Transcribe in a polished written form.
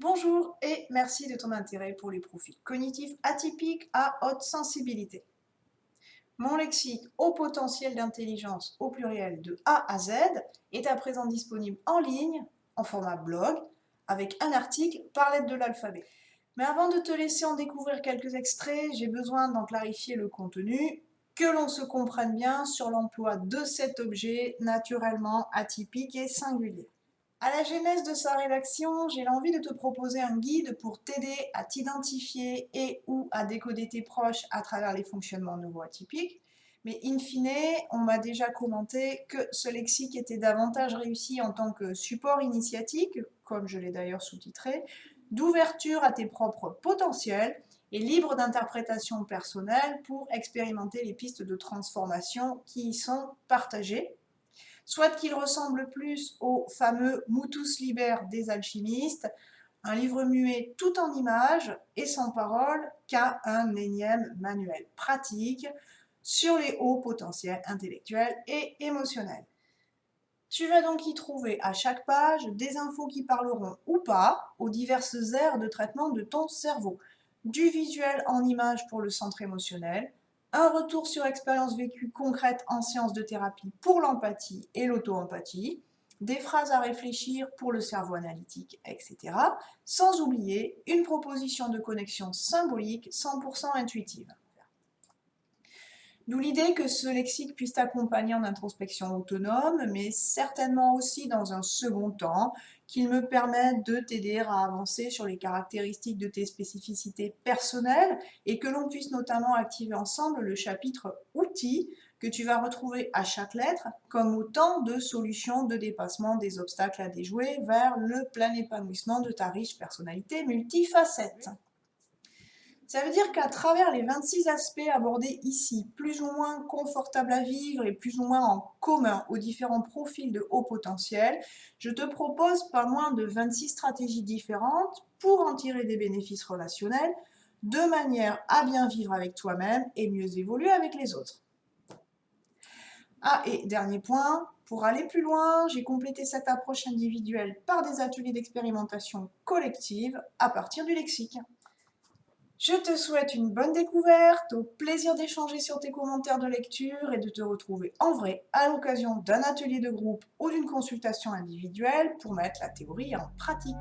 Bonjour et merci de ton intérêt pour les profils cognitifs atypiques à haute sensibilité. Mon lexique au potentiel d'intelligence au pluriel de A à Z est à présent disponible en ligne, en format blog, avec un article par lettre de l'alphabet. Mais avant de te laisser en découvrir quelques extraits, j'ai besoin d'en clarifier le contenu, que l'on se comprenne bien sur l'emploi de cet objet naturellement atypique et singulier. À la genèse de sa rédaction, j'ai l'envie de te proposer un guide pour t'aider à t'identifier et ou à décoder tes proches à travers les fonctionnements neuroatypiques. Mais in fine, on m'a déjà commenté que ce lexique était davantage réussi en tant que support initiatique, comme je l'ai d'ailleurs sous-titré, d'ouverture à tes propres potentiels et libre d'interprétation personnelle pour expérimenter les pistes de transformation qui y sont partagées, soit qu'il ressemble plus au fameux Mutus Liber des alchimistes, un livre muet tout en images et sans parole, qu'à un énième manuel pratique sur les hauts potentiels intellectuels et émotionnels. Tu vas donc y trouver à chaque page des infos qui parleront ou pas aux diverses aires de traitement de ton cerveau, du visuel en images pour le centre émotionnel, un retour sur expérience vécue concrète en séance de thérapie pour l'empathie et l'auto-empathie, des phrases à réfléchir pour le cerveau analytique, etc. Sans oublier une proposition de connexion symbolique 100% intuitive. D'où l'idée que ce lexique puisse t'accompagner en introspection autonome, mais certainement aussi dans un second temps, qu'il me permette de t'aider à avancer sur les caractéristiques de tes spécificités personnelles et que l'on puisse notamment activer ensemble le chapitre outils que tu vas retrouver à chaque lettre comme autant de solutions de dépassement des obstacles à déjouer vers le plein épanouissement de ta riche personnalité multifacette. Ça veut dire qu'à travers les 26 aspects abordés ici, plus ou moins confortables à vivre et plus ou moins en commun aux différents profils de haut potentiel, je te propose pas moins de 26 stratégies différentes pour en tirer des bénéfices relationnels, de manière à bien vivre avec toi-même et mieux évoluer avec les autres. Ah, et dernier point, pour aller plus loin, j'ai complété cette approche individuelle par des ateliers d'expérimentation collective à partir du lexique. Je te souhaite une bonne découverte, au plaisir d'échanger sur tes commentaires de lecture et de te retrouver en vrai à l'occasion d'un atelier de groupe ou d'une consultation individuelle pour mettre la théorie en pratique.